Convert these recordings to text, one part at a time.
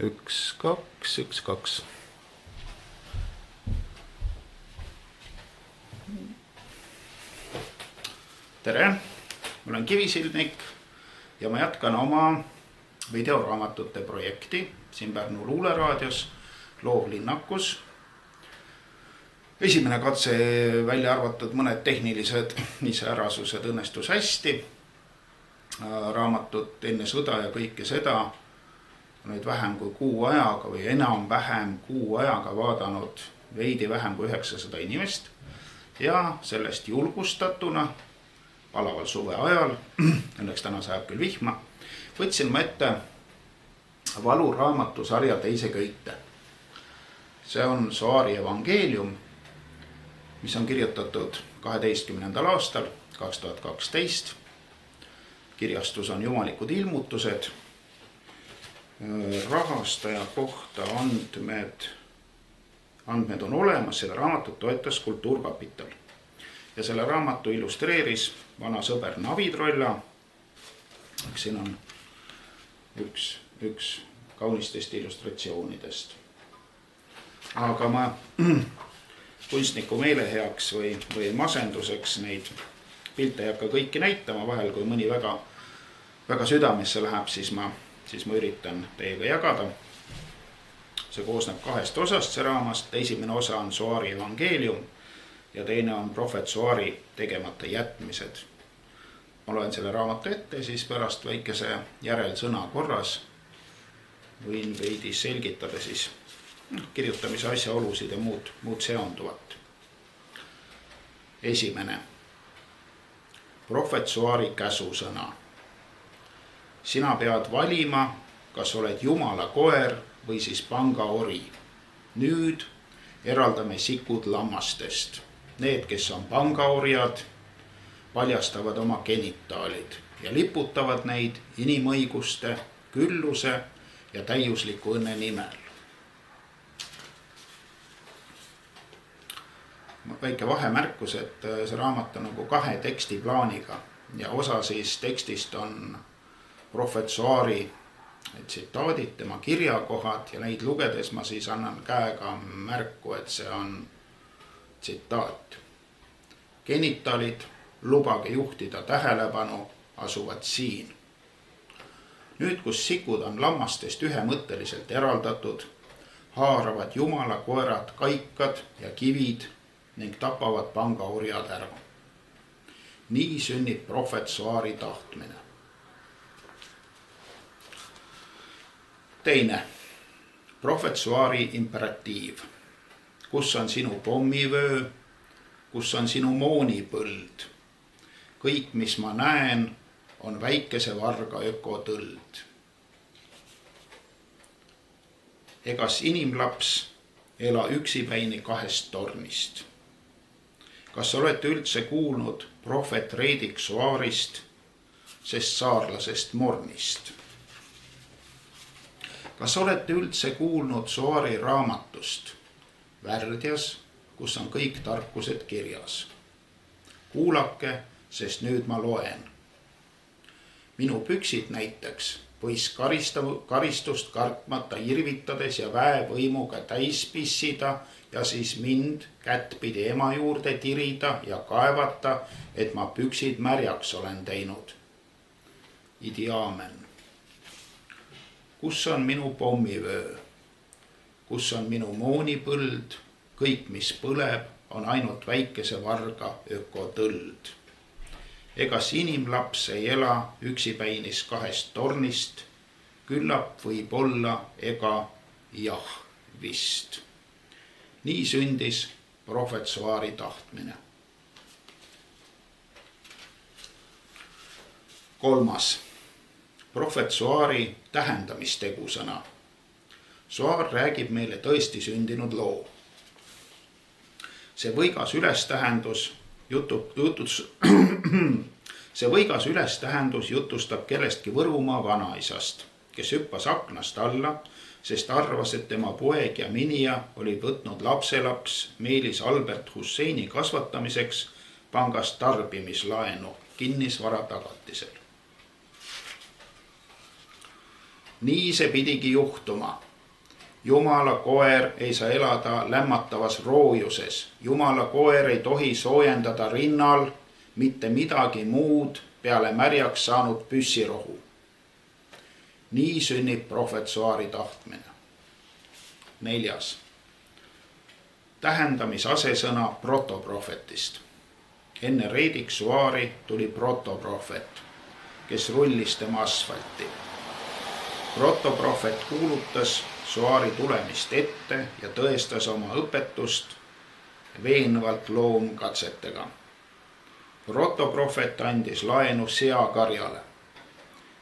1, 2, 1, 2. Tere, ma olen Kivisildnik ja ma jätkan oma videoraamatute projekti siin Pärnu Luuleraadios Loovlinnakus. Esimene katse, välja arvatud mõned tehnilised iseärasused, õnnestus hästi. Raamatut enne sõda ja kõike seda nüüd vähem kui kuu ajaga või enam-vähem kuu ajaga vaadanud veidi vähem kui 900 inimest. Ja sellest julgustatuna palaval suve ajal, õnneks täna sajab küll vihma, võtsin ma ette valuraamatusarja teise köite. See on Soari evangeelium, mis on kirjutatud 12. aastal 2012. Kirjastus on Jumalikud ilmutused. Rahastaja kohta andmed on olemas, selle raamatut toetas Kultuurkapital. Ja selle raamatu illustreeris vana sõber Navi Trolla. Siin on üks kaunistest illustratsioonidest. Aga ma kunstniku meeleheaks või masenduseks neid pilte ei hakka kõiki näitama. Vahel, kui mõni väga südamesse läheb, siis ma üritan teiega jagada. See koosneb 2 osast see raamast. Esimene osa on Soari evangeelium ja teine on prohvet Soari tegemata jätmised. Ma loen selle raamatu ette, siis pärast väikese järelsõna korras võin veidi selgitada siis kirjutamise asjaolusid ja muud seonduvat. Esimene. Prohvet Soari käsusõna. Sina pead valima, kas oled Jumala koer või siis pangaori. Nüüd eraldame sikud lammastest. Need, kes on pangaorjad, paljastavad oma genitaalid ja liputavad neid inimõiguste, külluse ja täiusliku õnne nimel. Väike vahemärkus, et see raamat on nagu 2 tekstiplaaniga ja osa siis tekstist on prohvet Soari tsitaadid, tema kirjakohad ja neid lugedes ma siis annan käega märku, et see on tsitaat. Genitaalid, lubage juhtida tähelepanu, asuvad siin. Nüüd, kus sikud on lammastest ühemõtteliselt eraldatud, haaravad Jumala koerad kaikad ja kivid ning tapavad pangaorjad ära. Nii sünnib prohvet Soari tahtmine. Teine. Prohvet Soari imperatiiv. Kus on sinu pommivöö? Kus on sinu moonipõld? Kõik, mis ma näen, on väikese varga ökotõld. Egas inimlaps ela üksipäini 2 tornist. Kas olete üldse kuulnud prohvet Reidik Soarist, sest saarlasest Mornist? Kas olete üldse kuulnud Soari raamatust, Värdjas, kus on kõik tarkused kirjas? Kuulake, sest nüüd ma loen. Minu püksid näiteks võis karistust kartmata irvitades ja väevõimuga täis pissida ja siis mind kättpidi ema juurde tirida ja kaevata, et ma püksid märjaks olen teinud. Idiaamen. Kus on minu pommivöö? Kus on minu moonipõld? Kõik, mis põleb, on ainult väikese varga ökotõld. Egas inimlaps ei ela üksipäinis 2 tornist, küllap võib olla ega jah vist. Nii sündis prohvet Soari tahtmine. 3. Prohvet Soari tähendamistegusõna. Soar räägib meile tõesti sündinud loo. See võigas ülestähendus jutustab kellestki Võrumaa vanaisast, kes hüppas aknast alla, sest arvas, et tema poeg ja minija oli võtnud lapselaps Meelis Albert Husseini kasvatamiseks pangast tarbimislaenu kinnisvara tagatisel. Nii see pidigi juhtuma, Jumala koer ei saa elada lämmatavas roojuses. Jumala koer ei tohi soojendada rinnal mitte midagi muud peale märjaks saanud püssirohu. Nii sünnib prohvetsuaari tahtmine. 4. Tähendamisasesõna protoprohvetist. Enne reediksuaari tuli protoprohvet, kes rullis tema asfalti. Protoprohvet kuulutas suaari tulemist ette ja tõestas oma õpetust veenvalt loomkatsetega. Protoprohvet andis laenu seakarjale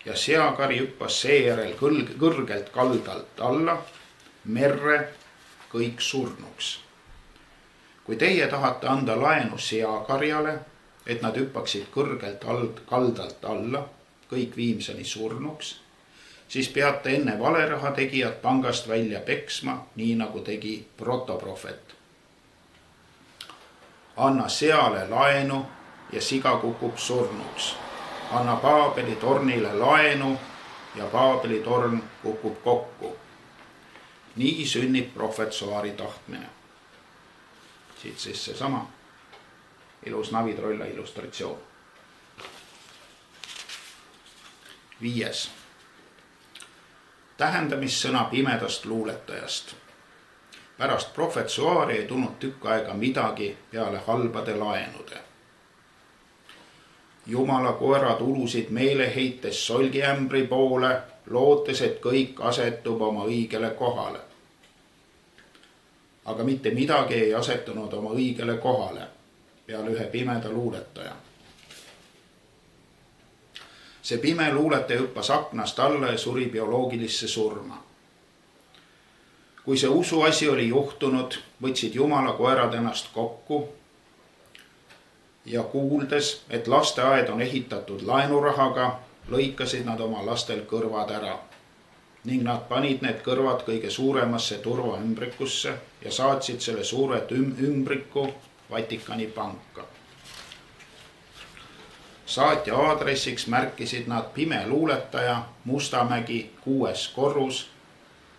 ja seakari hüppas seejärel kõrgelt kaldalt alla merre kõik surnuks. Kui teie tahate anda laenu seakarjale, et nad hüppaksid kõrgelt kaldalt alla kõik viimseni surnuks, siis peate enne valeraha tegijad pangast välja peksma, nii nagu tegi protoprohvet. Anna seale laenu ja siga kukub surnuks. Anna Paabeli tornile laenu ja Paabeli torn kukub kokku. Nii sünnib prohvetsuaari tahtmine. Siit siis seesama ilus Navitrolla illustratsioon. 5. Tähendamissõna pimedast luuletajast. Pärast prohvetsuaari ei tulnud tükk aega midagi peale halbade laenude. Jumala koerad ulusid meeleheites solgiämbri poole, lootes, et kõik asetub oma õigele kohale. Aga mitte midagi ei asetunud oma õigele kohale peale ühe pimeda luuletaja. See pime luuletaja hüppas aknast alla ja suri bioloogilisse surma. Kui see usuasi oli juhtunud, võtsid Jumala koerad ennast kokku ja kuuldes, et lasteaed on ehitatud laenurahaga, lõikasid nad oma lastel kõrvad ära ning nad panid need kõrvad kõige suuremasse turvaümbrikusse ja saatsid selle suuret ümbriku Vatikani panka. Saatja aadressiks märkisid nad pime luuletaja Mustamägi 6. korrus,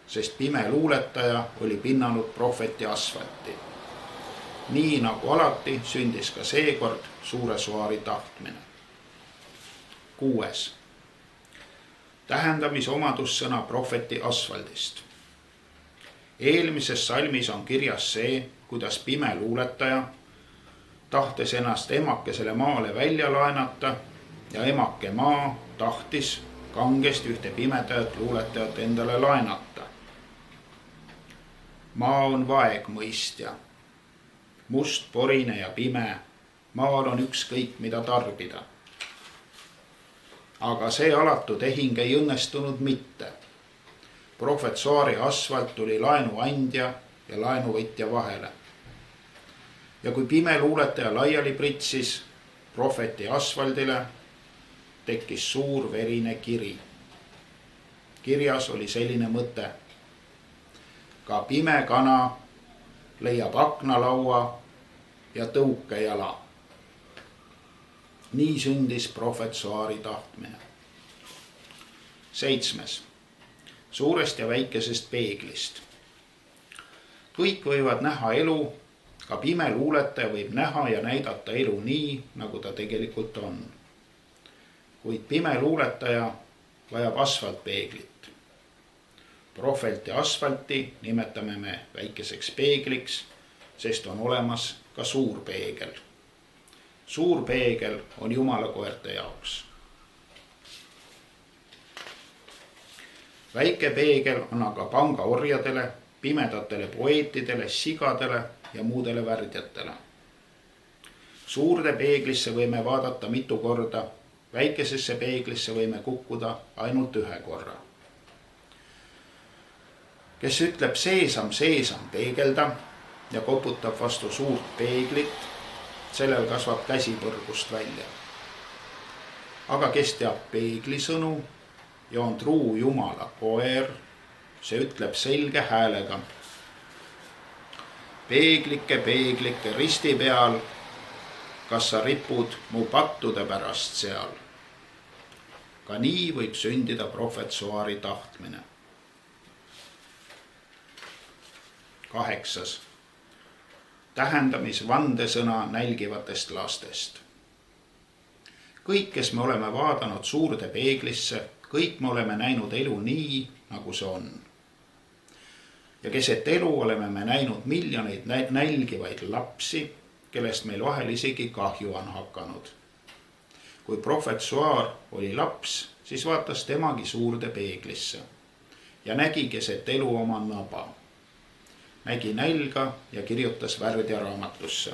sest pime luuletaja oli pinnanud prohveti asfalti. Nii nagu alati sündis ka seekord suure suaari tahtmine. 6. Tähendamisomadussõna prohveti asfaldist. Eelmises salmis on kirjas see, kuidas pime luuletaja tahtes ennast emakesele maale välja laenata ja emake maa tahtis kangesti ühte pimedat luuletajat endale laenata. Maa on vaegmõistja, must, porine ja pime, maal on ükskõik mida tarbida. Aga see alatu tehing ei õnnestunud mitte. Prohvetsuaari asfalt tuli laenuandja ja laenuvõtja vahele. Ja kui pime luuletaja laiali pritsis prohveti asfaldile, tekkis suur verine kiri. Kirjas oli selline mõte. Ka pime kana leiab aknalaua ja tõukejala. Nii sündis prohvetsuaari tahtmine. 7. Suurest ja väikesest peeglist. Kõik võivad näha elu, ka pime luuletaja võib näha ja näidata elu nii, nagu ta tegelikult on. Kuid pime luuletaja vajab asfaltpeeglit. Prohveti asfalti nimetame me väikeseks peegliks, sest on olemas ka suur peegel. Suur peegel on Jumala koerte jaoks. Väike peegel on aga pangaorjadele, pimedatele poeetidele, sigadele ja muudele värdjatele. Suurde peeglisse võime vaadata mitu korda, väikesesse peeglisse võime kukkuda ainult ühe korra. Kes ütleb seesam, seesam, peegelda ja koputab vastu suurt peeglit, sellel kasvab käsi põrgust välja. Aga kes teab peeglisõnu ja on truu Jumala koer, see ütleb selge häälega. Peeglike, peeglike risti peal, kas sa ripud mu pattude pärast seal? Ka nii võib sündida prohvetsuaari tahtmine. 8. tähendamisvandesõna nälgivatest lastest. kõik, kes me oleme vaadanud suurde peeglisse, kõik me oleme näinud elu nii, nagu see on. ja keset elu oleme me näinud miljoneid nälgivaid lapsi, kellest meil vahel isegi kahju on hakanud. kui prohvet Soar oli laps, siis vaatas temagi suurde peeglisse ja nägi keset elu oma naba. nägi nälga ja kirjutas Värdja raamatusse.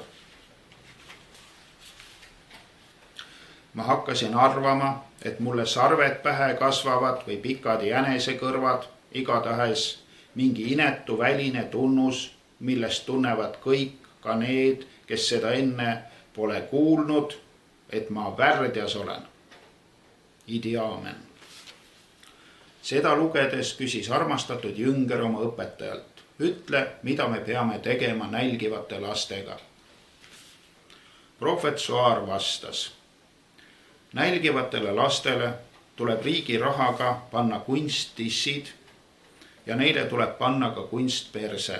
ma hakkasin arvama, et mulle sarved pähe kasvavad või pikad jänesekõrvad, igatahes mingi inetu väline tunnus, millest tunnevad kõik, ka need, kes seda enne pole kuulnud, et ma Värdjas olen. Idiaamen. seda lugedes küsis armastatud jünger oma õpetajalt, ütle, mida me peame tegema nälgivate lastega. prohvet Soar vastas, nälgivatele lastele tuleb riigi rahaga panna kunsttissid ja neile tuleb panna ka kunstperse.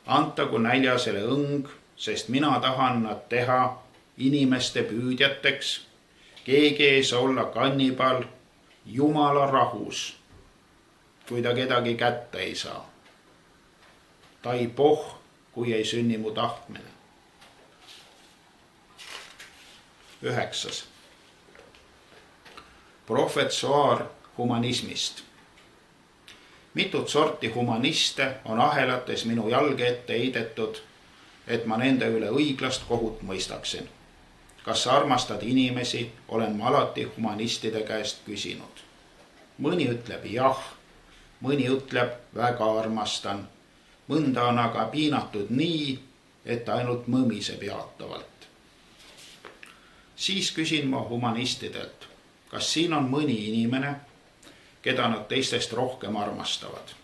antagu näljasele õng, sest mina tahan nad teha inimeste püüdjateks. keegi ei saa olla kannibal Jumala rahus, kui ta kedagi kätte ei saa. tai poh, kui ei sünni mu tahtmine. 9. prohvet Soar humanismist. mitut sorti humaniste on ahelates minu jalge ette heidetud, et ma nende üle õiglast kohut mõistaksin. kas sa armastad inimesi, olen ma alati humanistide käest küsinud. mõni ütleb jah, mõni ütleb väga armastan, mõnda on aga piinatud nii, et ainult mõmiseb jaatavalt. siis küsin ma humanistidelt, kas siin on mõni inimene, keda nad teistest rohkem armastavad.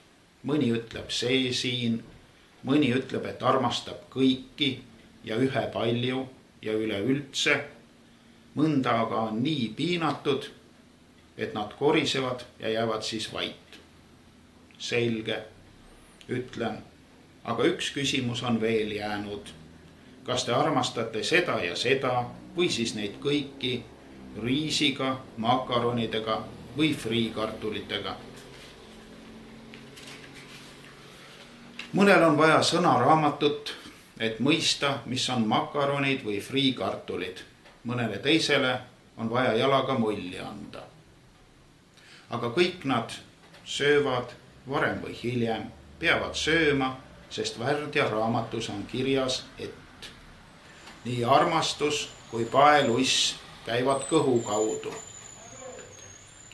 mõni ütleb see siin, mõni ütleb, et armastab kõiki ja ühepalju ja üleüldse. mõnda aga on nii piinatud, et nad korisevad ja jäävad siis vait. selge, ütlen, aga üks küsimus on veel jäänud. kas te armastate seda ja seda või siis neid kõiki riisiga, makaronidega või friikartulitega? mõnel on vaja sõnaraamatut, et mõista, mis on makaronid või friikartulid. mõnele teisele on vaja jalaga molli anda. aga kõik nad söövad varem või hiljem, peavad sööma, sest Värdja raamatus on kirjas, et nii armastus kui paeluiss käivad kõhu kaudu.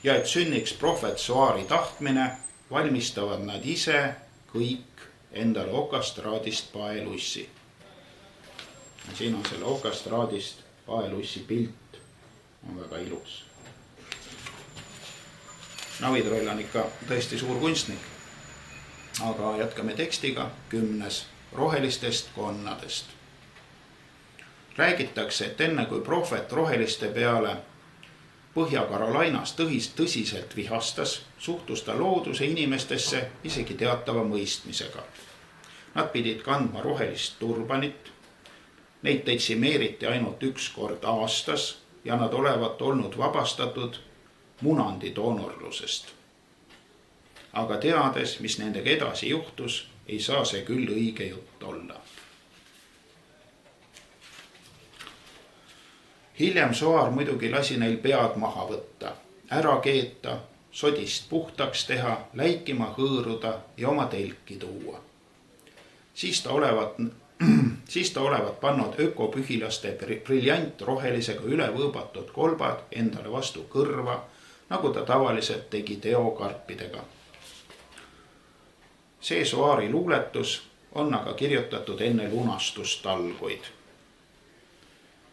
ja et sünniks prohvet Soari tahtmine, valmistavad nad ise kõik endale okastraadist paelussi. siin on selle okastraadist paelussi pilt, on väga ilus. Navitroll on ikka tõesti suur kunstnik. aga jätkame tekstiga. 10. rohelistest konnadest. räägitakse, et enne kui prohvet roheliste peale Põhja-Carolinas tõsiselt vihastas, suhtus ta looduse inimestesse isegi teatava mõistmisega. Nad pidid kandma rohelist turbanit. Neid detsimeeriti ainult üks kord aastas ja nad olevat olnud vabastatud munandi doonorlusest. aga teades, mis nendega edasi juhtus, ei saa see küll õige jutt olla. hiljem Soar muidugi lasi neil pead maha võtta, ära keeta, sodist puhtaks teha, läikima hõõruda ja oma telki tuua. siis ta olevat pannud ökopühilaste briljantrohelisega üle võõbatud kolbad endale vastu kõrva, nagu ta tavaliselt tegi teokarpidega. see Soari luuletus on aga kirjutatud enne lunastustalguid.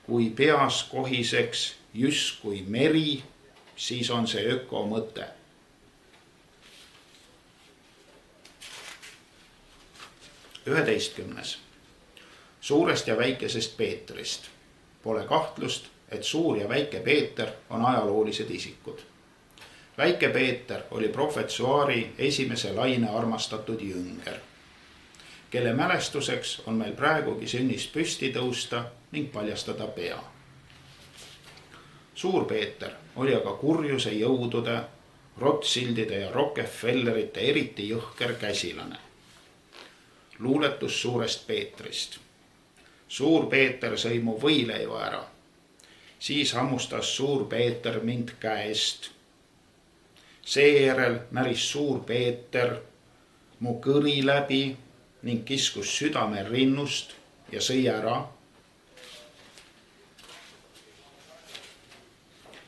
kui peas kohiseks justkui meri, siis on see öko mõte. Üheteistkümnes. suurest ja väikesest Peetrist. Pole kahtlust, et suur ja väike Peeter on ajaloolised isikud. väike Peeter oli prohvetsuaari esimese laine armastatud jünger, kelle mälestuseks on meil praegugi sünnist püsti tõusta ning paljastada pea. Suur Peeter oli aga kurjuse jõudude, Rothschildide ja Rockefellerite eriti jõhker käsilane. Luuletus suurest Peetrist. Suur Peeter sõi mu võileiva ära. Siis hammustas suur Peeter mind käest. Seejärel näris suur Peeter mu kõri läbi ning kiskus südame rinnust ja sõi ära.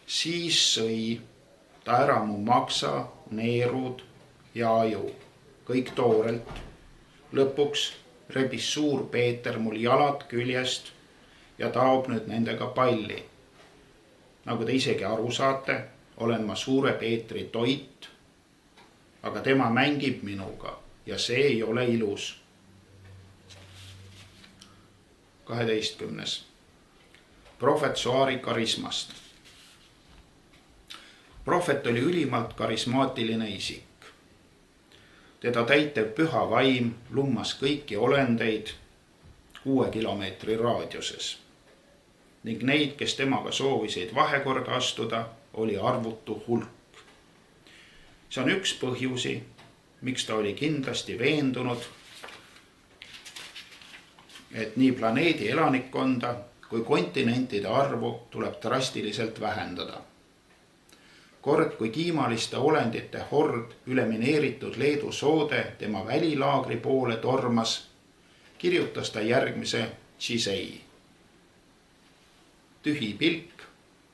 Siis sõi ta ära mu maksa, neerud ja aju, kõik toorelt. Lõpuks rebis suur Peeter mul jalad küljest ja taob nüüd nendega palli. Nagu te isegi aru saate, olen ma suure Peetri toit, aga tema mängib minuga ja see ei ole ilus. 12. Prohvetsuaari karismast. Prohvet oli ülimalt karismaatiline isik. Teda täitev püha vaim lummas kõiki olendeid 6 kilomeetri raadiuses ning neid, kes temaga soovisid vahekorda astuda, oli arvutu hulk. See on üks põhjusi, miks ta oli kindlasti veendunud, et nii planeedi elanikkonda kui kontinentide arvu tuleb drastiliselt vähendada. Kord, kui kiimaliste olendite hord üle mineeritud Leedu soode tema välilaagri poole tormas, kirjutas ta järgmise Chisei. Tühi pilk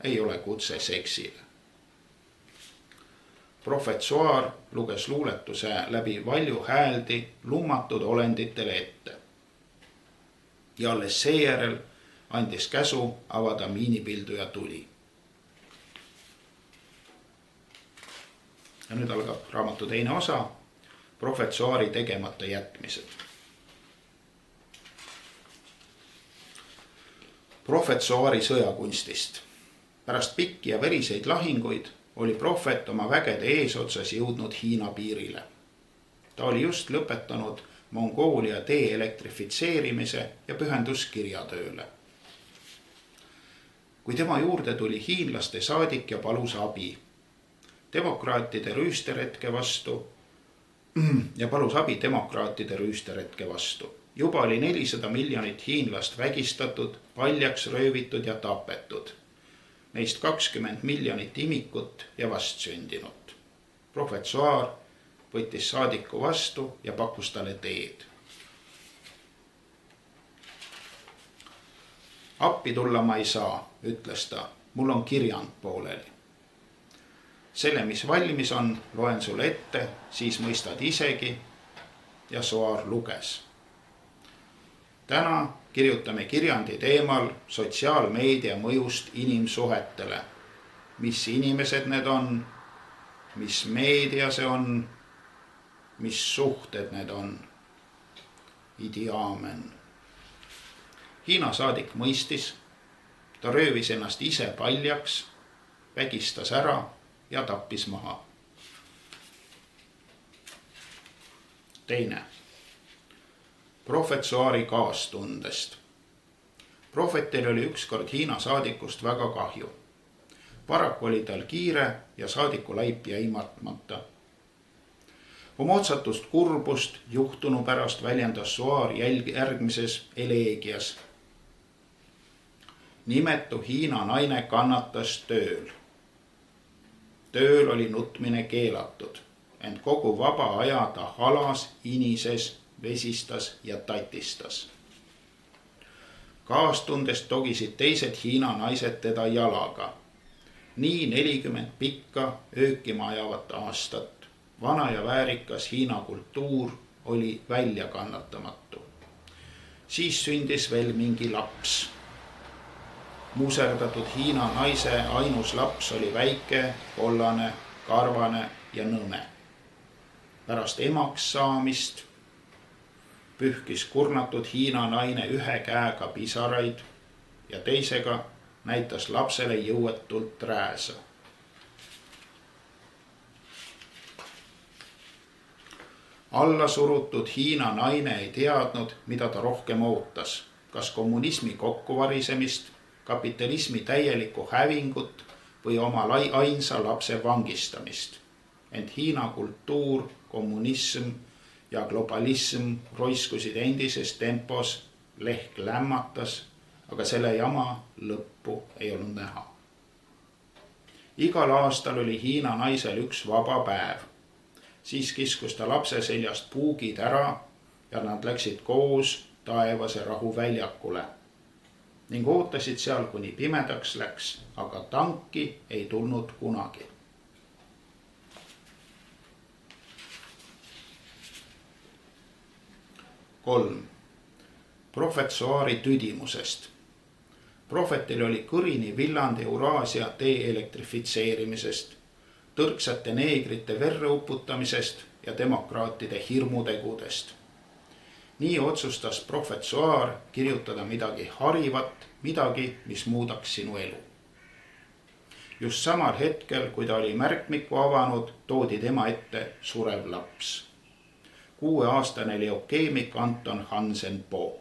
ei ole kutse seksile. Prohvetsuaar luges luuletuse läbi valju hääldi lummatud olenditele ette. Ja alles seejärel andis käsu avada miinipilduja tuli. Ja nüüd algab raamatu teine osa, prohvetsuaari tegemata jätmised. Prohvetsuaari sõjakunstist. Pärast pikki ja veriseid lahinguid oli prohvet oma vägede eesotsas jõudnud Hiina piirile. Ta oli just lõpetanud Mongoolia tee elektrifitseerimise ja pühendus kirjatööle. Kui tema juurde tuli hiinlaste saadik ja palus abi demokraatide rüüsteretke vastu. Juba oli 400 miljonit hiinlast vägistatud, paljaks röövitud ja tapetud. Neist 20 miljonit imikut ja vastsündinut. Prohvetsuaar võttis saadiku vastu ja pakkus talle teed. Appi tulla ma ei saa, ütles ta, mul on kirjand pooleli. Selle, mis valmis on, loen sulle ette, siis mõistad isegi, ja Soar luges. Täna kirjutame kirjandi teemal sotsiaalmeedia mõjust inimsuhetele. Mis inimesed need on, mis meedia see on, mis suhted need on. Idi aamen. Hiina saadik mõistis, ta röövis ennast ise paljaks, vägistas ära ja tappis maha. Teine. Prohvetsuaari kaastundest. Prohvetil oli ükskord Hiina saadikust väga kahju. Paraku oli tal kiire ja saadiku laip jäi matmata. Oma otsatust kurbust juhtunu pärast väljendas Soar järgmises eleegias. Nimetu Hiina naine kannatas tööl. Tööl oli nutmine keelatud, ent kogu vaba aja ta halas, inises, vesistas ja tatistas. Kaastundest togisid teised Hiina naised teda jalaga. Nii 40 pikka öökima ajavat aastat. Vana ja väärikas Hiina kultuur oli väljakannatamatu. Siis sündis veel mingi laps. Muserdatud Hiina naise ainus laps oli väike, kollane, karvane ja nõme. Pärast emaks saamist pühkis kurnatud Hiina naine ühe käega pisaraid ja teisega näitas lapsele jõuetult rääsa. alla surutud Hiina naine ei teadnud, mida ta rohkem ootas. Kas kommunismi kokkuvarisemist, kapitalismi täielikku hävingut või oma ainsa lapse vangistamist. Ent Hiina kultuur, kommunism ja globalism roiskusid endises tempos, lehk lämmatas, aga selle jama lõppu ei olnud näha. Igal aastal oli Hiina naisel üks vaba päev. Siis kiskus ta lapse seljast puugid ära ja nad läksid koos taevase rahuväljakule ning ootasid seal, kuni pimedaks läks, aga tanki ei tulnud kunagi. Kolm. Prohvet tüdimusest. Prohvetil oli kõrini villand Euraasia tee elektrifitseerimisest, tõrksate neegrite verre uputamisest ja demokraatide hirmutegudest. Nii otsustas prohvet kirjutada midagi harivat, midagi, mis muudaks sinu elu. Just samal hetkel, kui ta oli märkmiku avanud, toodi tema ette surev laps. 6-aastane leukeemik Anton Hansen Pook.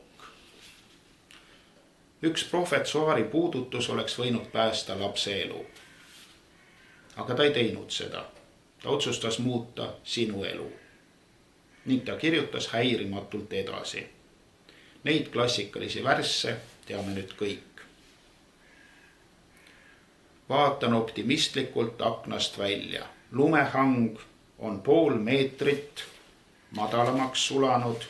Üks prohvet puudutus oleks võinud päästa lapse elu. Aga ta ei teinud seda. Ta otsustas muuta sinu elu. Ning ta kirjutas häirimatult edasi. Neid klassikalisi värsse teame nüüd kõik. Vaatan optimistlikult aknast välja. Lumehang on pool meetrit madalamaks sulanud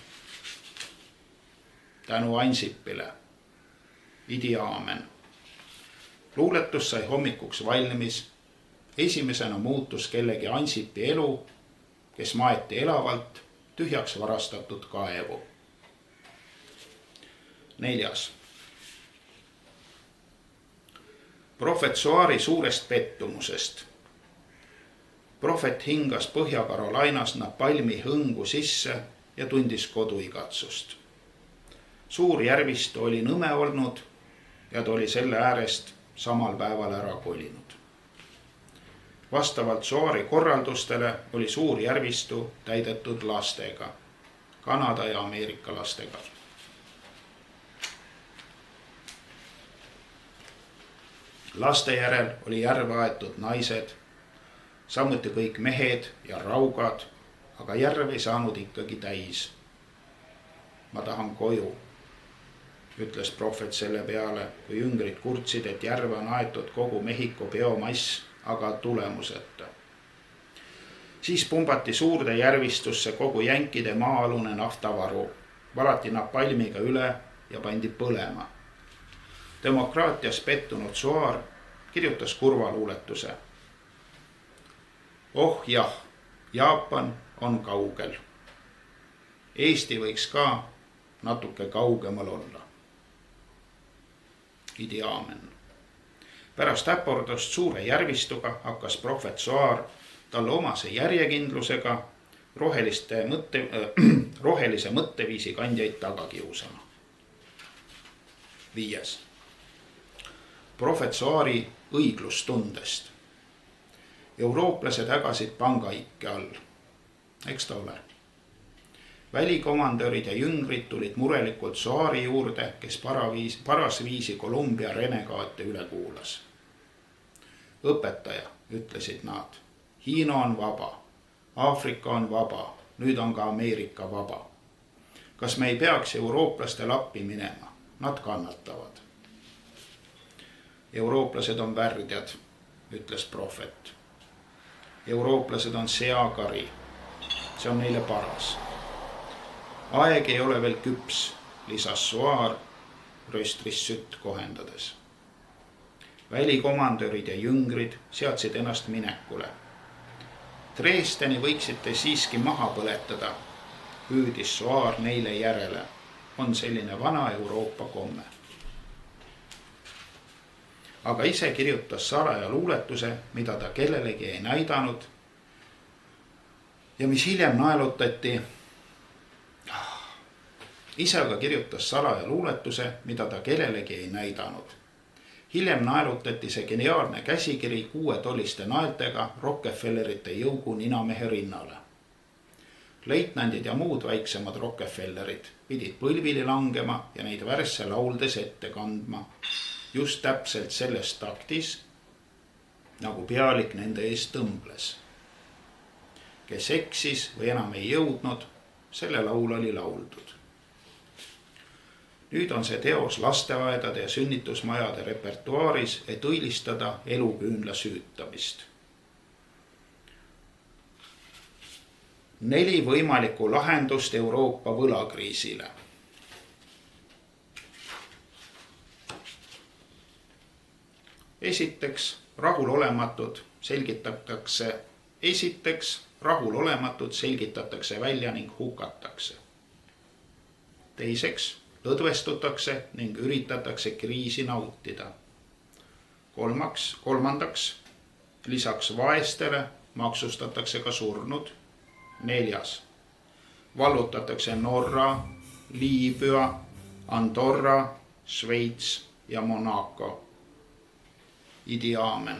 tänu Ansipile. Idi aamen. Luuletus sai hommikuks valmis. Esimesena muutus kellegi Ansipi elu, kes maeti elavalt tühjaks varastatud kaevu. 4. Prohvet suurest pettumusest. Prohvet hingas Põhja-Carolinas napalmi hõngu sisse ja tundis koduigatsust. Suur järvistu oli nõme olnud ja ta oli selle äärest samal päeval ära kolinud. Vastavalt Soari korraldustele oli suur järvistu täidetud lastega, Kanada ja Ameerika lastega. Laste järel oli järve aetud naised, samuti kõik mehed ja raugad, aga järv ei saanud ikkagi täis. Ma tahan koju, ütles prohvet selle peale, kui jüngrid kurtsid, et järve on aetud kogu Mehhiko biomass, aga tulemuseta. Siis pumbati suurde järvistusse kogu jänkide maa-alune naftavaru, valati napalmiga üle ja pandi põlema. Demokraatias pettunud Soar kirjutas kurva luuletuse. Oh jah, Jaapan on kaugel. Eesti võiks ka natuke kaugemal olla. Idi aamen. Pärast äpordust suure järvistuga hakkas prohvet Soar talle omase järjekindlusega rohelise mõtteviisi kandjaid taga kiusama. 5. Prohvet Soari õiglustundest. Eurooplased ägasid pangaikke all. Eks ta ole. Välikomandörid ja jüngrid tulid murelikult Soari juurde, kes parasviisi Kolumbia renegaate üle kuulas. Õpetaja, ütlesid nad, Hiina on vaba, Aafrika on vaba, nüüd on ka Ameerika vaba. Kas me ei peaks eurooplastel appi minema? Nad kannatavad. Eurooplased on värdjad, ütles prohvet. Eurooplased on seakari, see on neile paras. Aeg ei ole veel küps, lisas Soar röstris sütt kohendades. Välikomandörid ja jüngrid seadsid ennast minekule. Dresdeni võiksite siiski maha põletada, hüüdis Soar neile järele. On selline vana Euroopa komme. Aga ise kirjutas salaja luuletuse, mida ta kellelegi ei näidanud ja mis hiljem naelutati. Ise aga kirjutas salaja luuletuse, mida ta kellelegi ei näidanud. Hiljem naelutati see geniaalne käsikiri 6 tolliste naeltega Rockefellerite jõugu ninamehe rinnale. Leitnandid ja muud väiksemad Rockefellerid pidid põlvili langema ja neid värsse lauldes ette kandma just täpselt selles taktis, nagu pealik nende eest tõmbles. Kes eksis või enam ei jõudnud, selle laul oli lauldud. Nüüd on see teos lasteaedade ja sünnitusmajade repertuaaris, et õilistada eluküünla süütamist. 4 võimalikku lahendust Euroopa võlakriisile. Rahulolematud selgitatakse välja ning hukatakse. Teiseks, lõdvestutakse ning üritatakse kriisi nautida. Kolmandaks, lisaks vaestele maksustatakse ka surnud. 4. Vallutatakse Norra, Liibüa, Andorra, Šveits ja Monaco. Idi aamen.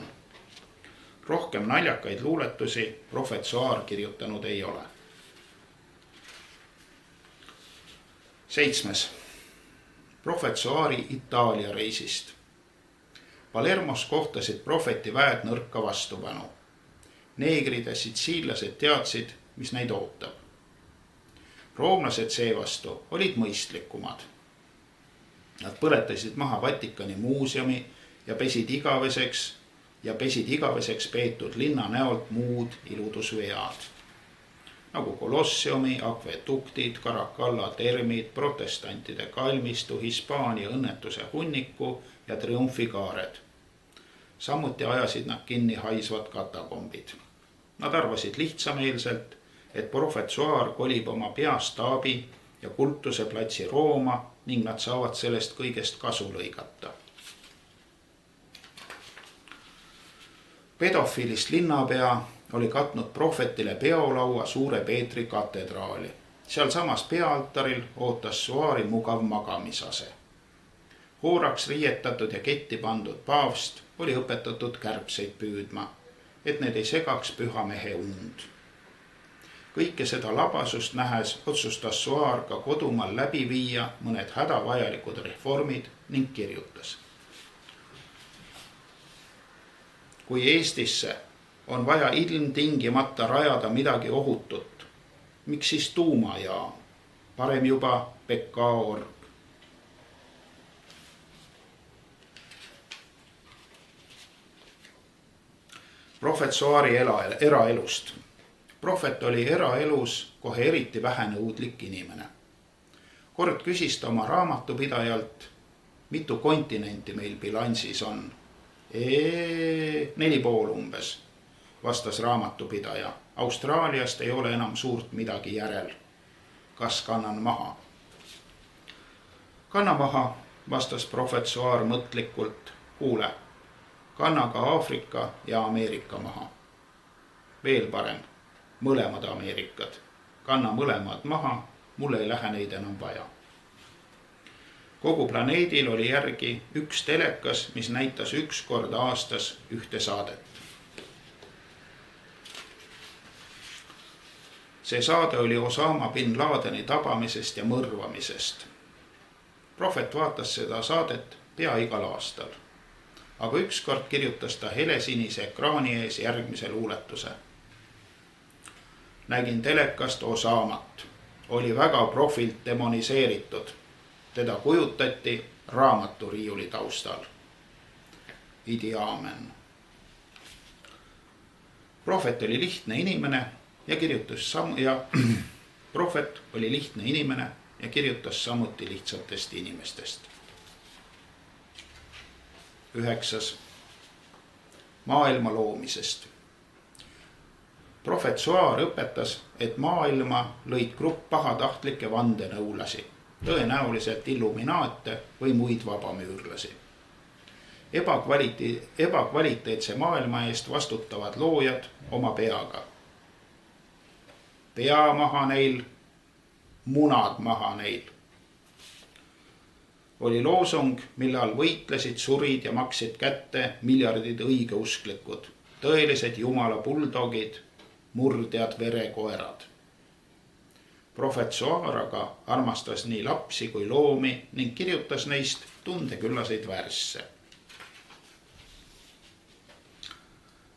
Rohkem naljakaid luuletusi prohvet Soar kirjutanud ei ole. 7. Prohvet Soari Itaalia reisist. Palermos kohtasid prohveti väed nõrka vastupanu. Neegrid ja sitsiillased teadsid, mis neid ootab. Roomlased seevastu olid mõistlikumad. Nad põletasid maha Vatikani muuseumi ja pesid igaveseks peetud linna näolt muud iludusvead, nagu Kolosseumi, akveduktid, Caracalla termid, protestantide kalmistu, Hispaania õnnetuse hunniku ja triumfikaared. Samuti ajasid nad kinni haisvad katakombid. Nad arvasid lihtsameelselt, et prohvet Soar kolib oma peastaabi ja kultuse platsi Rooma ning nad saavad sellest kõigest kasu lõigata. Pedofiilist linnapea oli katnud prohvetile peolaua Suure Peetri katedraali. Seal samas peaaltaril ootas Soari mugav magamisase. Hooraks riietatud ja ketti pandud paavst oli õpetatud kärbseid püüdma, et need ei segaks püha mehe und. Kõike seda labasust nähes otsustas Soar ka kodumaal läbi viia mõned hädavajalikud reformid ning kirjutas. Kui Eestisse on vaja ilmtingimata rajada midagi ohutut, miks siis tuumajaam? Parem juba PK-org. Prohvet Soari eraelust. Prohvet oli eraelus kohe eriti vähenõudlik inimene. Kord küsis ta oma raamatupidajalt, mitu kontinenti meil bilansis on. 4,5 umbes, vastas raamatupidaja. Austraaliast ei ole enam suurt midagi järel. Kas kannan maha? Kanna maha, vastas prohvet Soar mõtlikult. Kuule, kanna ka Aafrika ja Ameerika maha. Veel parem, mõlemad Ameerikad. Kanna mõlemad maha, mul ei lähe neid enam vaja. Kogu planeedil oli järgi üks telekas, mis näitas 1 kord aastas ühte saadet. See saade oli Osama bin Ladeni tabamisest ja mõrvamisest. Prohvet vaatas seda saadet pea igal aastal. Aga ükskord kirjutas ta helesinise ekraani ees järgmise luuletuse. Nägin telekast Osamat. Oli väga profilt demoniseeritud. Teda kujutati raamaturiiuli taustal. Idi aamen. Prohvet oli lihtne inimene ja kirjutas samuti lihtsatest inimestest. 9. Maailma loomisest. Prohvet Soar õpetas, et maailma lõid grupp pahatahtlikke vandenõulasi, tõenäoliselt illuminaate või muid vabamüürlasi. Ebakvaliteetse maailma eest vastutavad loojad oma peaga. Pea maha neil, munad maha neil. Oli loosung, mille all võitlesid, surid ja maksid kätte miljardid õigeusklikud, tõelised jumala buldogid, murdjad verekoerad. Prohvet aga armastas nii lapsi kui loomi ning kirjutas neist tundeküllaseid värsse.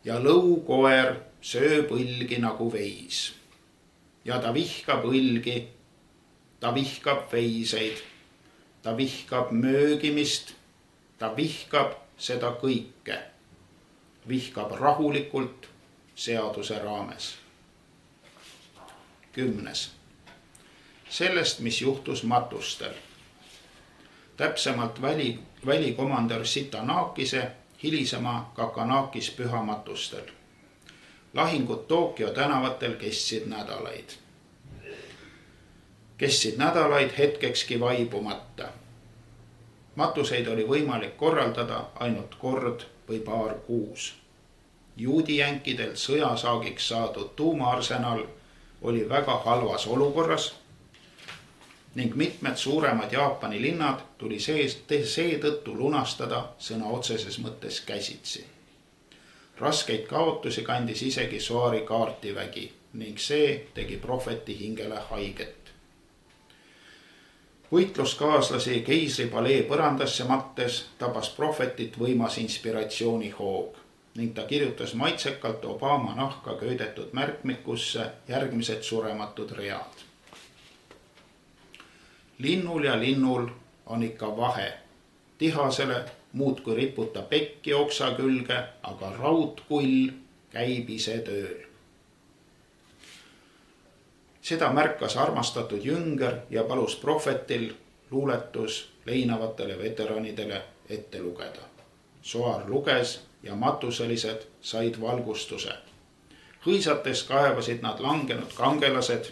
Ja lõukoer sööb õlgi nagu veis. Ja ta vihkab õlgi, ta vihkab veiseid, ta vihkab möögimist, ta vihkab seda kõike. Vihkab rahulikult seaduse raames. 10. Sellest, mis juhtus matustel. Täpsemalt välikomandör Sitanakise hilisema Kakanakis pühamatustel. Lahingud Tokyo tänavatel kestsid nädalaid hetkekski vaibumata. Matuseid oli võimalik korraldada ainult kord või paar kuus. Juudijänkidelt sõjasaagiks saadud tuumaarsenal oli väga halvas olukorras ning mitmed suuremad Jaapani linnad tuli seetõttu lunastada sõna otseses mõttes käsitsi. Raskeid kaotusi kandis isegi Soari kaartivägi ning see tegi prohveti hingele haiget. Võitluskaaslasi keisripalee põrandasse mattes tabas prohvetit võimas inspiratsioonihoog ning ta kirjutas maitsekalt Obama nahka köidetud märkmikusse järgmised surematud read. Linnul ja linnul on ikka vahe. Tihasele muudkui riputa pekki oksa külge, aga raudkull käib ise tööl. Seda märkas armastatud jünger ja palus prohvetil luuletus leinavatele veteranidele ette lugeda. Soar luges ja matuselised said valgustuse. Hõisates kaevasid nad langenud kangelased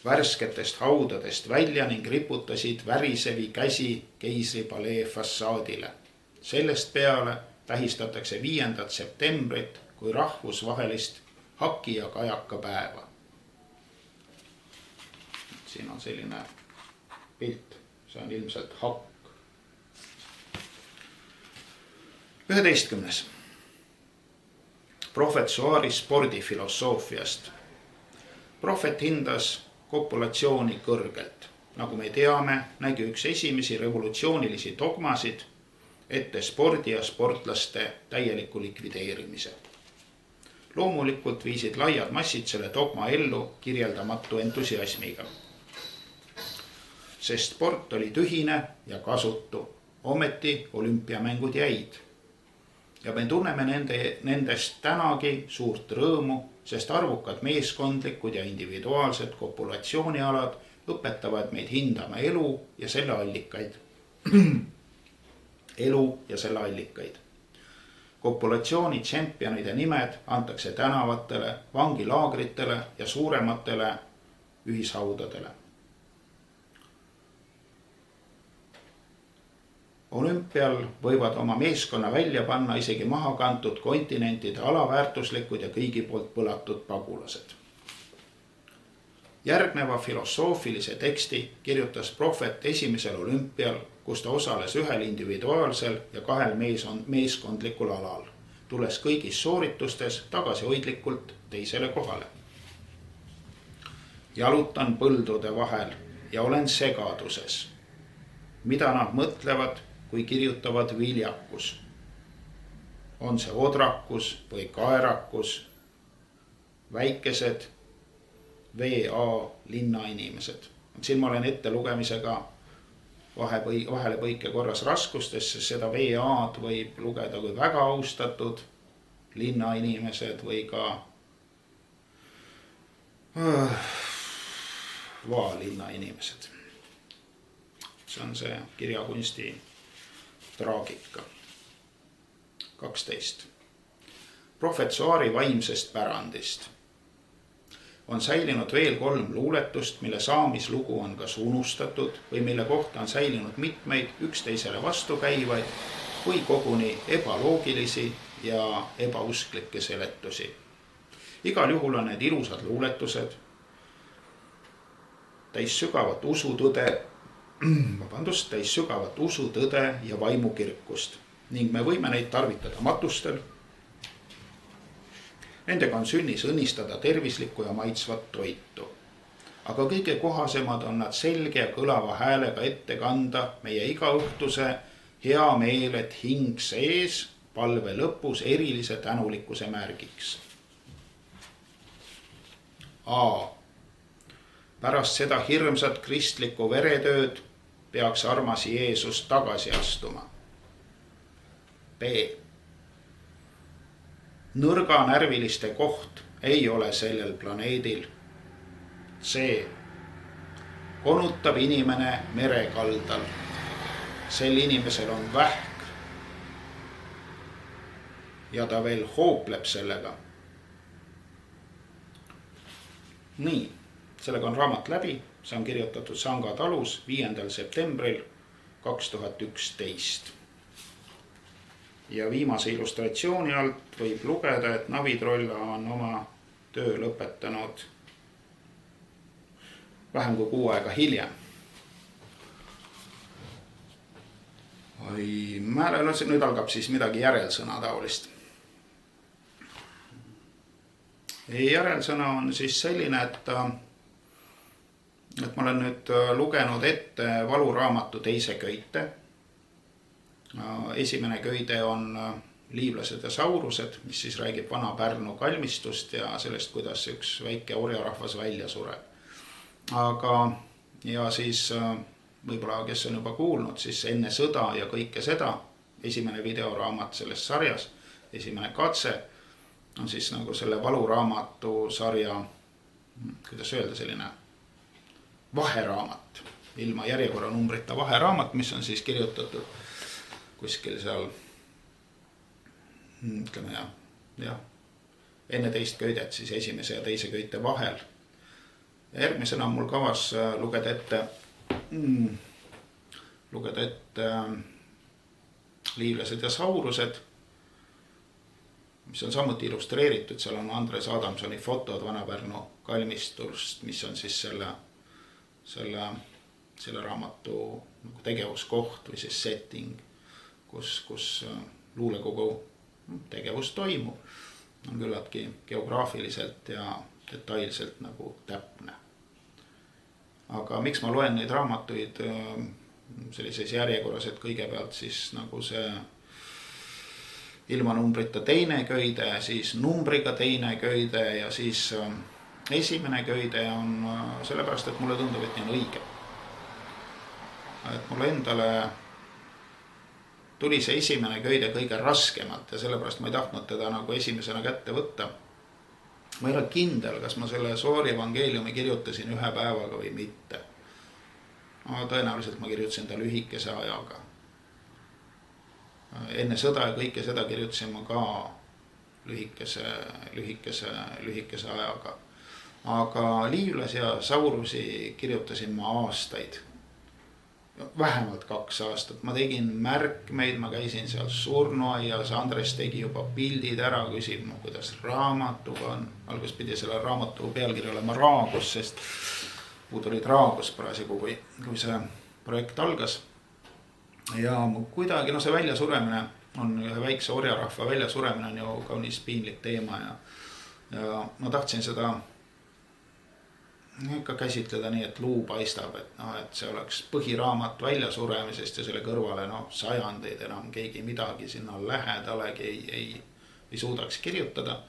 värsketest haudadest välja ning riputasid värisevi käsi keisripalee fassaadile. Sellest peale tähistatakse 5. septembrit kui rahvusvahelist haki ja kajaka päeva. Siin on selline pilt, see on ilmselt hakk. 11. Prohvet Soari spordifilosoofiast. Prohvet hindas kopulatsiooni kõrgelt. Nagu me teame, nägi üks esimesi revolutsioonilisi dogmasid ette spordi ja sportlaste täieliku likvideerimise. Loomulikult viisid laiad massid selle dogma ellu kirjeldamatu entusiasmiga. Sest sport oli tühine ja kasutu, ometi olümpiamängud jäid. Ja me tunneme nendest tänagi suurt rõõmu, sest arvukad meeskondlikud ja individuaalsed kopulatsioonialad õpetavad meid hindama elu ja selle allikaid. Kopulatsiooni tšempionide nimed antakse tänavatele, vangilaagritele ja suurematele ühishaudadele. Olümpial võivad oma meeskonna välja panna isegi maha kantud kontinentide alaväärtuslikud ja kõigi poolt põlatud pagulased. Järgneva filosoofilise teksti kirjutas prohvet esimesel olümpial, kus ta osales ühel individuaalsel ja 2 meeskondlikul alal, tulles kõigis sooritustes tagasihoidlikult teisele kohale. Jalutan põldude vahel ja olen segaduses. Mida nad mõtlevad, kui kirjutavad viljakus? On see odrakus või kaerakus? Väikesed VA linnainimesed. Siin ma olen ette lugemisega vahele põike korras raskustes, sest seda VA-d võib lugeda kui väga austatud linnainimesed või ka vaalinnainimesed. See on see kirjakunsti traagika. 12. Prohvet Soari vaimsest pärandist. On säilinud veel 3 luuletust, mille saamislugu on kas unustatud või mille kohta on säilinud mitmeid üksteisele vastukäivaid või koguni ebaloogilisi ja ebausklikke seletusi. Igal juhul on need ilusad luuletused, täis sügavat usutõde ja vaimukirkust ning me võime neid tarvitada matustel, Nendega on sünnis õnnistada tervislikku ja maitsvat toitu. Aga kõige kohasemad on nad selge ja kõlava häälega ette kanda meie igaõhtuse hea meel, et hing sees palve lõpus erilise tänulikkuse märgiks. A. Pärast seda hirmsat kristlikku veretööd peaks armas Jeesus tagasi astuma. B. Nõrganärviliste koht ei ole sellel planeedil. C. Konutab inimene merekaldal. Sel inimesel on vähk ja ta veel hoopleb sellega. Nii, sellega on raamat läbi. See on kirjutatud Sanga talus 5. septembril 2011. Ja viimase illustratsiooni alt võib lugeda, et Navitrolla on oma töö lõpetanud vähem kui 6 aega hiljem. Nüüd algab siis midagi järelsõna taolist. Järelsõna on siis selline, et ma olen nüüd lugenud ette valuraamatu teise köite. Esimene köide on Liivlased ja saurused, mis siis räägib Vana-Pärnu kalmistust ja sellest, kuidas üks väike orjarahvas välja sureb. Aga ja siis võib-olla, kes on juba kuulnud, siis Enne sõda ja kõike seda, esimene videoraamat selles sarjas, esimene katse on siis nagu selle valuraamatu sarja, kuidas öelda, selline vaheraamat, ilma järjekorranumbrita vaheraamat, mis on siis kirjutatud kuskil seal, ütleme enne teist köidet, siis esimese ja teise köite vahel. Järgmisena on mul kavas lugeda ette Liivlased ja saurused, mis on samuti illustreeritud. Seal on Andres Adamsoni fotod Vana-Pärnu kalmistust, mis on siis selle raamatu tegevuskoht või siis setting, kus luulekogu tegevus toimub. On küllaltki geograafiliselt ja detailselt nagu täpne. Aga miks ma loen neid raamatuid sellises järjekorras, et kõigepealt siis nagu see ilma numbrita teine köide, siis numbriga teine köide ja siis esimene köide on sellepärast, et mulle tundub, et nii on õige. Et mulle endale tuli see esimene köide kõige raskemalt ja sellepärast ma ei tahtnud teda nagu esimesena kätte võtta. Ma ei ole kindel, kas ma selle Soori evangeeliumi kirjutasin 1 päevaga või mitte. Tõenäoliselt ma kirjutasin ta lühikese ajaga. Enne sõda ja kõike seda kirjutasin ma ka lühikese ajaga. Aga Liivlasi ja saurusi kirjutasin ma aastaid. Vähemalt 2 aastat. Ma tegin märkmeid, ma käisin seal surnuaias, Andres tegi juba pildid ära, küsib, kuidas raamatuga on. Alguses pidi selle raamatu pealkiri olema Raagus, sest puud olid Raagus parasjagu, kui see projekt algas. Ja kuidagi, see väljasuremine on ühe väikse orjarahva väljasuremine on ju kaunis piinlik teema ja ma tahtsin seda ikka käsitleda nii, et luu paistab, et see oleks põhiraamat väljasuremisest ja selle kõrvale sajandeid enam keegi midagi sinna lähedalegi ei suudaks kirjutada.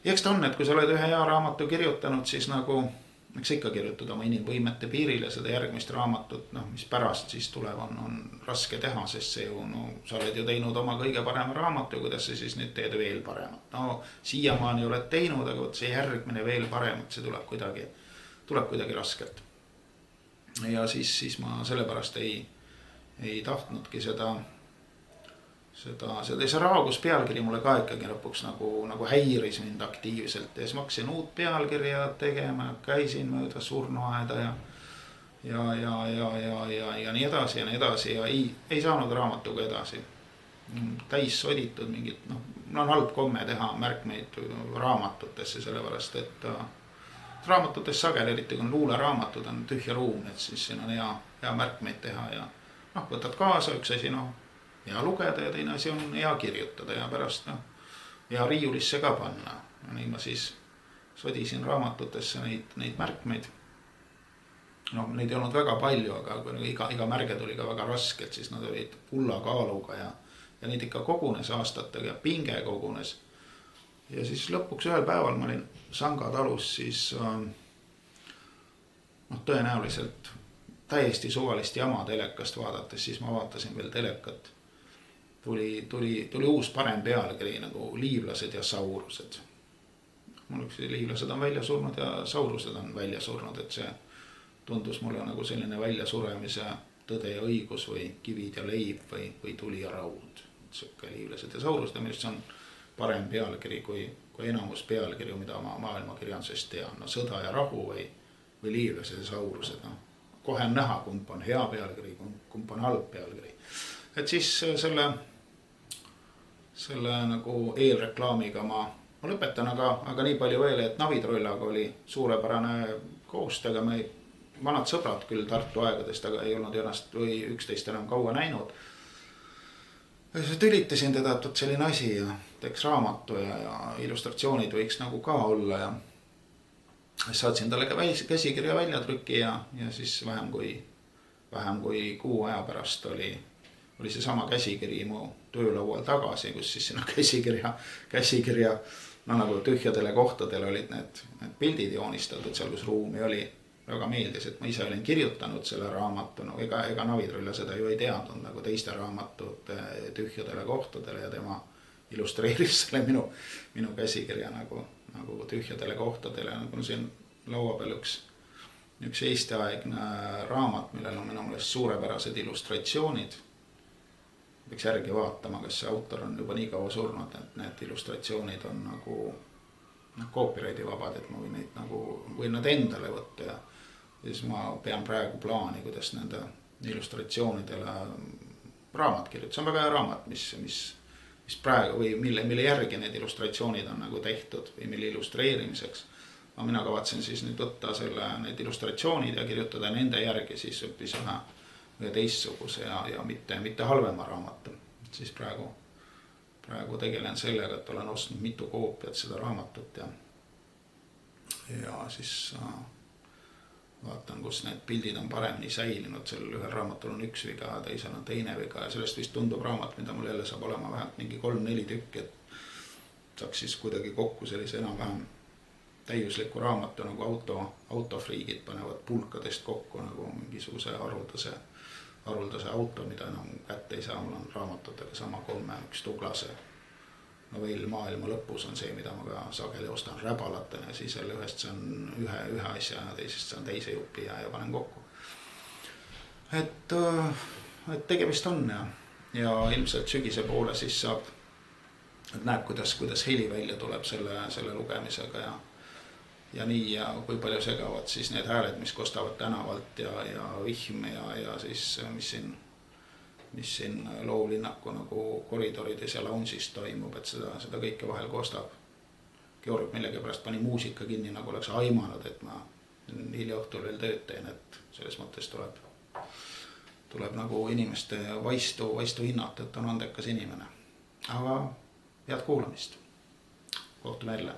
Ja eks ta on, et kui sa oled ühe hea raamatu kirjutanud, siis nagu eks ikka kirjutada oma inimvõimete piirile seda järgmist raamatut, mis pärast siis tuleb, on raske teha, sest see ju, sa oled ju teinud oma kõige parema raamatu, kuidas sa siis nüüd teed veel paremat. Siiamaani oled teinud, aga see järgmine veel paremat, see tuleb kuidagi raskelt. Ja siis ma sellepärast ei tahtnudki seda Raagus pealkiri mulle ka ikkagi lõpuks nagu häiris mind aktiivselt ja siis ma hakkasin uut pealkirja tegema, käisin mööda surnuaeda ja nii edasi ja ei saanud raamatuga edasi. Täis soditud mingid, mul on halb komme teha märkmeid raamatutesse, sellepärast et raamatutes sageli, eriti kui luuleraamatud on tühja ruum, et siis siin on hea märkmeid teha ja võtad kaasa üks asi, hea lugeda ja teine asi on hea kirjutada ja pärast hea riiulisse ka panna. ja nii ma siis sodisin raamatutesse neid märkmeid. No neid ei olnud väga palju, aga kui iga märge tuli ka väga raske, et siis nad olid pulla kaaluga ja neid ikka kogunes aastatega ja pinge kogunes. Ja siis lõpuks ühel päeval ma olin Sanga talus siis tõenäoliselt täiesti suvalist jama telekast vaadates, siis ma vaatasin veel telekat. Tuli uus parem pealkiri nagu Liivlased ja saurused. Mul üks liivlased on välja surnud ja saurused on välja surnud, et see tundus mulle nagu selline väljasuremise tõde ja õigus või kivid ja leib või tuli ja raud. Siuke Liivlased ja saurused, millest see on parem pealkiri kui enamus pealkirju, mida ma maailmakirjandusest tean. No sõda ja rahu või Liivlased ja saurused. No, kohe on näha, kumb on hea pealkiri, kumb on halb pealkiri. Et siis selle nagu eelreklaamiga ma lõpetan, aga nii palju veel, et Navitrollaga oli suurepärane koostöö. Me vanad sõbrad küll Tartu aegadest, aga ei olnud ennast või üksteist enam kaua näinud. Tülitasin teda, et selline asi ja teeks raamatu ja illustratsioonid võiks nagu ka olla ja saatsin talle käsikirja väljatrükki ja siis vähem kui kuu aja pärast oli see sama käsikiri mu töölaual tagasi, kus siis sinna käsikirja nagu tühjadele kohtadele olid need pildid joonistatud seal, kus ruumi oli. Väga meeldis, et ma ise olin kirjutanud selle raamatu, no ega Navitrolla seda ju ei teadnud nagu teiste raamatut tühjadele kohtadele ja tema illustreeris selle minu käsikirja nagu tühjadele kohtadele. Nagu siin laua peal üks Eesti-aegne raamat, millel on minu meelest suurepärased illustratsioonid. Peaks järgi vaatama, kas see autor on juba nii kaua surnud, et need illustratsioonid on nagu copyrighti vabad, et ma võin nad endale võtta ja siis ma pean praegu plaani, kuidas nende illustratsioonidele raamat kirjutada. See on väga hea raamat, mis praegu või mille järgi need illustratsioonid on nagu tehtud või mille illustreerimiseks. Mina kavatsen siis nüüd võtta need illustratsioonid ja kirjutada nende järgi siis õppis ühe teistsuguse ja mitte halvema raamatu. Siis praegu tegelen sellega, et olen ostnud mitu koopiat seda raamatut ja siis vaatan, kus need pildid on paremini säilinud. Seal ühel raamatul on üks viga, teisel on teine viga ja sellest vist tundub raamat, mida mul jälle saab olema vähemalt mingi 3-4 tükki, et saaks siis kuidagi kokku sellise enam-vähem täiusliku raamatu, nagu autofriigid panevad pulkadest kokku nagu mingisuguse haruldase auto, mida enam kätte ei saa. Mul on raamatutega sama üks Tuglase novell Maailma lõpus on see, mida ma ka sageli ostan räbalatena ja siis jälle ühest see on ühe asja ja teisest see on teise jupi ja panen kokku. Et tegemist on ja ilmselt sügise poole siis saab, et näeb, kuidas heli välja tuleb selle lugemisega ja nii ja kui palju segavad siis need hääled, mis kostavad tänavalt ja vihm ja siis mis siin Loovlinnaku nagu koridorides ja lounge'is toimub, et seda kõike vahel kostab. Georg millegipärast pani muusika kinni, nagu oleks aimanud, et ma hiljaõhtul veel tööd teen, et selles mõttes tuleb nagu inimeste vaistu hinnata, et on andekas inimene. Aga head kuulamist. Kohtume jälle.